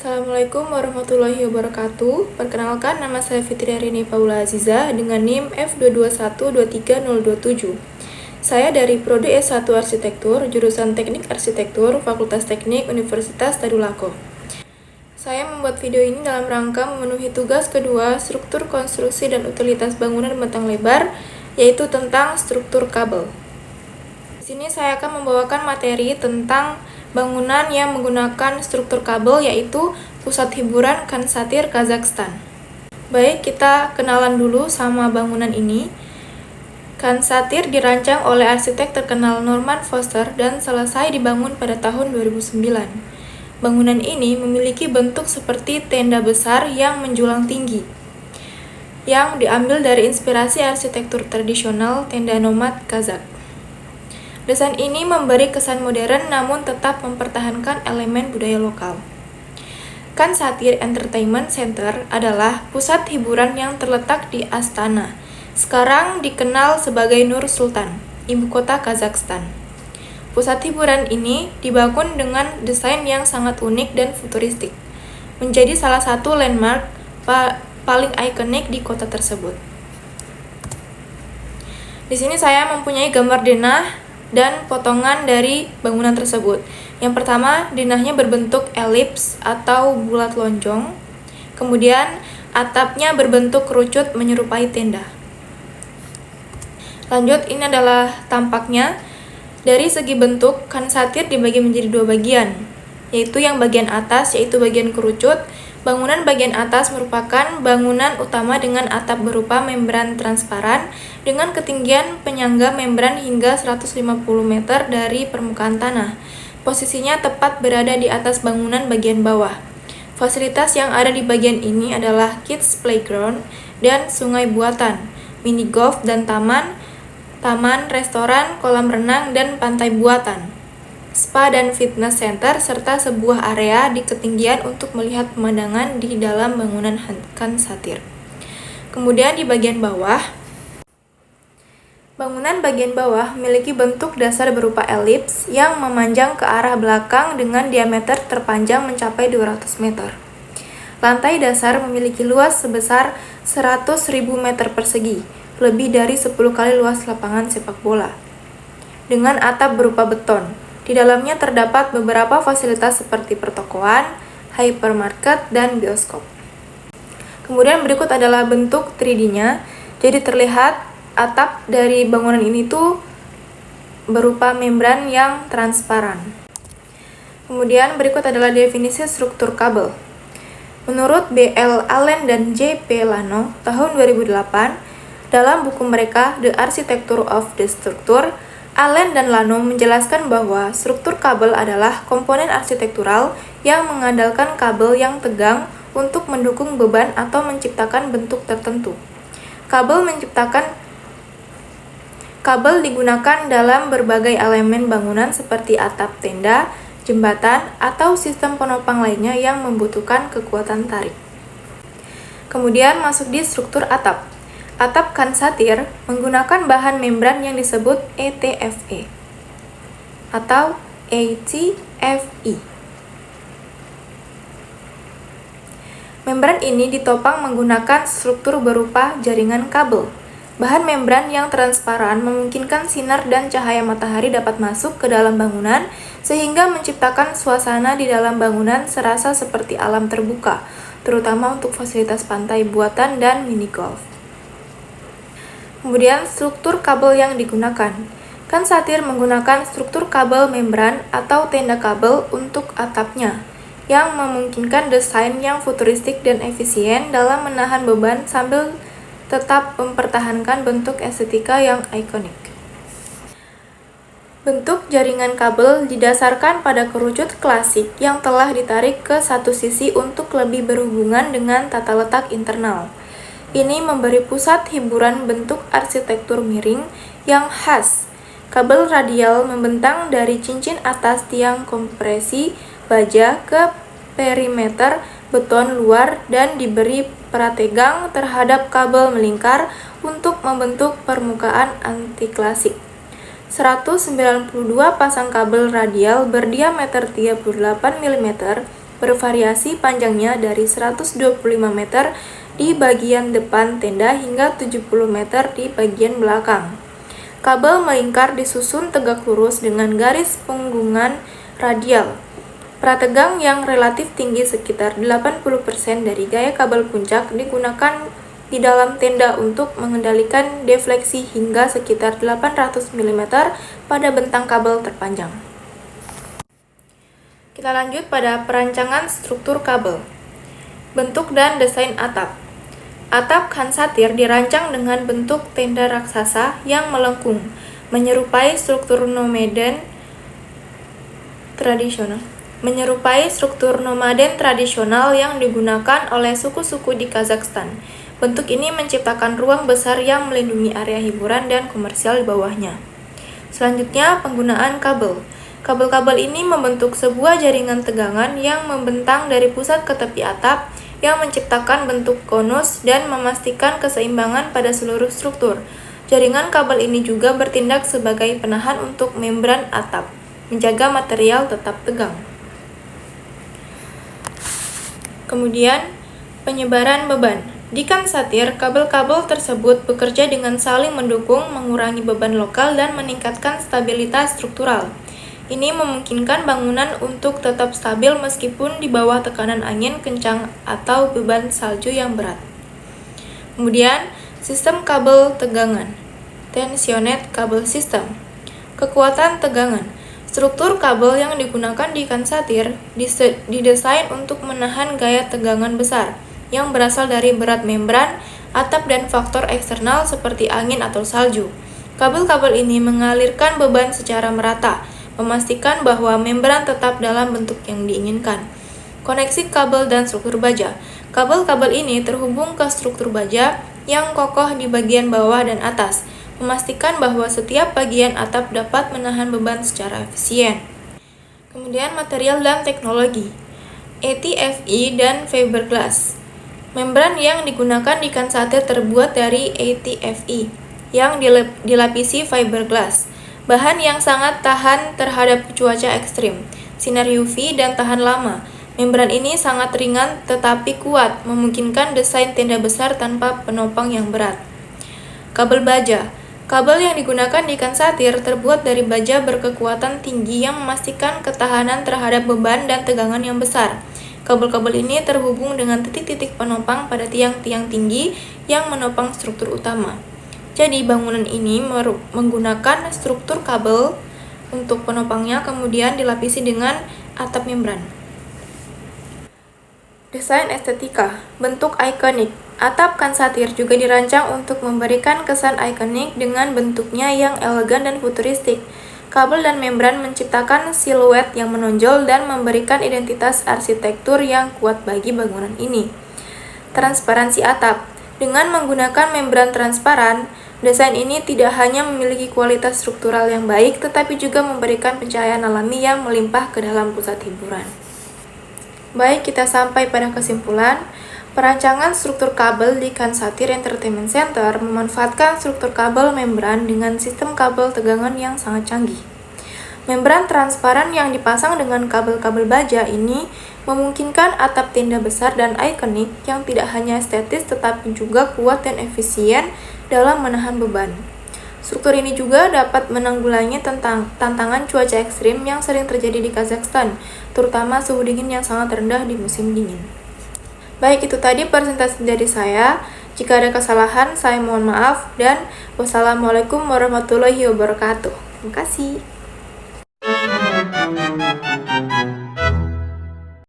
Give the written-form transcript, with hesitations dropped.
Assalamualaikum warahmatullahi wabarakatuh. Perkenalkan, nama saya Fitri Arini Paula Aziza dengan NIM F221230027. Saya dari Prodi S1 Arsitektur, jurusan Teknik Arsitektur, Fakultas Teknik Universitas Tadulako. Saya membuat video ini dalam rangka memenuhi tugas kedua struktur konstruksi dan utilitas bangunan bentang lebar, yaitu tentang struktur kabel. Di sini saya akan membawakan materi tentang bangunan yang menggunakan struktur kabel, yaitu Pusat Hiburan Khan Satir, Kazakhstan. Baik, kita kenalan dulu sama bangunan ini. Khan Satir dirancang oleh arsitek terkenal Norman Foster dan selesai dibangun pada tahun 2009. Bangunan ini memiliki bentuk seperti tenda besar yang menjulang tinggi, yang diambil dari inspirasi arsitektur tradisional tenda nomad Kazakh. Desain ini memberi kesan modern namun tetap mempertahankan elemen budaya lokal. Khan Satir Entertainment Center adalah pusat hiburan yang terletak di Astana, sekarang dikenal sebagai Nur Sultan, ibu kota Kazakhstan. Pusat hiburan ini dibangun dengan desain yang sangat unik dan futuristik, menjadi salah satu landmark paling ikonik di kota tersebut. Di sini saya mempunyai gambar denah dan potongan dari bangunan tersebut. Yang pertama, denahnya berbentuk elips atau bulat lonjong. Kemudian, atapnya berbentuk kerucut menyerupai tenda. Lanjut, ini adalah tampaknya. Dari segi bentuk, Khan Satir dibagi menjadi dua bagian, yaitu yang bagian atas, yaitu bagian kerucut. Bangunan bagian atas merupakan bangunan utama dengan atap berupa membran transparan dengan ketinggian penyangga membran hingga 150 meter dari permukaan tanah. Posisinya tepat berada di atas bangunan bagian bawah. Fasilitas yang ada di bagian ini adalah kids playground dan sungai buatan, mini golf dan taman, restoran, kolam renang, dan pantai buatan, spa dan fitness center, serta sebuah area di ketinggian untuk melihat pemandangan di dalam bangunan Khan Satir. Kemudian di bagian bawah, bangunan bagian bawah memiliki bentuk dasar berupa elips yang memanjang ke arah belakang dengan diameter terpanjang mencapai 200 meter. Lantai dasar memiliki luas sebesar 100.000 meter persegi, lebih dari 10 kali luas lapangan sepak bola, dengan atap berupa beton. Di dalamnya terdapat beberapa fasilitas seperti pertokoan, hypermarket, dan bioskop. Kemudian berikut adalah bentuk 3D-nya. Jadi terlihat atap dari bangunan ini tuh berupa membran yang transparan. Kemudian berikut adalah definisi struktur kabel. Menurut B.L. Allen dan J.P. Lano tahun 2008, dalam buku mereka The Architecture of the Structure, Allen dan Lano menjelaskan bahwa struktur kabel adalah komponen arsitektural yang mengandalkan kabel yang tegang untuk mendukung beban atau menciptakan bentuk tertentu. Kabel digunakan dalam berbagai elemen bangunan seperti atap tenda, jembatan, atau sistem penopang lainnya yang membutuhkan kekuatan tarik. Kemudian masuk di struktur atap. Atap Khan Satir menggunakan bahan membran yang disebut ETFE atau ATFE. Membran ini ditopang menggunakan struktur berupa jaringan kabel. Bahan membran yang transparan memungkinkan sinar dan cahaya matahari dapat masuk ke dalam bangunan sehingga menciptakan suasana di dalam bangunan serasa seperti alam terbuka, terutama untuk fasilitas pantai buatan dan mini golf. Kemudian struktur kabel yang digunakan. Khan Satir menggunakan struktur kabel membran atau tenda kabel untuk atapnya, yang memungkinkan desain yang futuristik dan efisien dalam menahan beban sambil tetap mempertahankan bentuk estetika yang ikonik. Bentuk jaringan kabel didasarkan pada kerucut klasik yang telah ditarik ke satu sisi untuk lebih berhubungan dengan tata letak internal. Ini memberi pusat hiburan bentuk arsitektur miring yang khas. Kabel radial membentang dari cincin atas tiang kompresi baja ke perimeter beton luar dan diberi prategang terhadap kabel melingkar untuk membentuk permukaan anti-klasik. 192 pasang kabel radial berdiameter 38 mm bervariasi panjangnya dari 125 meter di bagian depan tenda hingga 70 meter di bagian belakang. Kabel melingkar disusun tegak lurus dengan garis punggungan radial. Prategang yang relatif tinggi sekitar 80% dari gaya kabel puncak digunakan di dalam tenda untuk mengendalikan defleksi hingga sekitar 800 mm pada bentang kabel terpanjang. Kita lanjut pada perancangan struktur kabel. Bentuk dan desain atap. Atap khansatir dirancang dengan bentuk tenda raksasa yang melengkung, menyerupai struktur nomaden tradisional yang digunakan oleh suku-suku di Kazakhstan. Bentuk ini menciptakan ruang besar yang melindungi area hiburan dan komersial di bawahnya. Selanjutnya, penggunaan kabel. Kabel-kabel ini membentuk sebuah jaringan tegangan yang membentang dari pusat ke tepi atap yang menciptakan bentuk konus dan memastikan keseimbangan pada seluruh struktur. Jaringan kabel ini juga bertindak sebagai penahan untuk membran atap, menjaga material tetap tegang. Kemudian, penyebaran beban. Di khansatir, kabel-kabel tersebut bekerja dengan saling mendukung, mengurangi beban lokal dan meningkatkan stabilitas struktural. Ini memungkinkan bangunan untuk tetap stabil meskipun di bawah tekanan angin kencang atau beban salju yang berat. Kemudian, sistem kabel tegangan. Tensioned cable system. Kekuatan tegangan. Struktur kabel yang digunakan di khansatir didesain untuk menahan gaya tegangan besar yang berasal dari berat membran, atap dan faktor eksternal seperti angin atau salju. Kabel-kabel ini mengalirkan beban secara merata, memastikan bahwa membran tetap dalam bentuk yang diinginkan. Koneksi kabel dan struktur baja. Kabel-kabel ini terhubung ke struktur baja yang kokoh di bagian bawah dan atas, memastikan bahwa setiap bagian atap dapat menahan beban secara efisien. Kemudian material dan teknologi. ATFE dan fiberglass. Membran yang digunakan di khansatir terbuat dari ATFE yang dilapisi fiberglass, bahan yang sangat tahan terhadap cuaca ekstrim, sinar UV dan tahan lama. Membran ini sangat ringan tetapi kuat, memungkinkan desain tenda besar tanpa penopang yang berat. Kabel baja. Kabel yang digunakan di khansatir terbuat dari baja berkekuatan tinggi yang memastikan ketahanan terhadap beban dan tegangan yang besar. Kabel-kabel ini terhubung dengan titik-titik penopang pada tiang-tiang tinggi yang menopang struktur utama. Jadi bangunan ini menggunakan struktur kabel untuk penopangnya, kemudian dilapisi dengan atap membran. Desain estetika. Bentuk ikonik. Atap khansatir juga dirancang untuk memberikan kesan ikonik dengan bentuknya yang elegan dan futuristik. Kabel dan membran menciptakan siluet yang menonjol dan memberikan identitas arsitektur yang kuat bagi bangunan ini. Transparansi atap. Dengan menggunakan membran transparan, desain ini tidak hanya memiliki kualitas struktural yang baik, tetapi juga memberikan pencahayaan alami yang melimpah ke dalam pusat hiburan. Baik, kita sampai pada kesimpulan. Perancangan struktur kabel di Khansatir Entertainment Center memanfaatkan struktur kabel membran dengan sistem kabel tegangan yang sangat canggih. Membran transparan yang dipasang dengan kabel-kabel baja ini memungkinkan atap tenda besar dan ikonik yang tidak hanya estetis tetapi juga kuat dan efisien dalam menahan beban. Struktur ini juga dapat menanggulangi tantangan cuaca ekstrim yang sering terjadi di Kazakhstan, terutama suhu dingin yang sangat rendah di musim dingin. Baik, itu tadi presentasi dari saya. Jika ada kesalahan, saya mohon maaf dan wassalamualaikum warahmatullahi wabarakatuh. Terima kasih.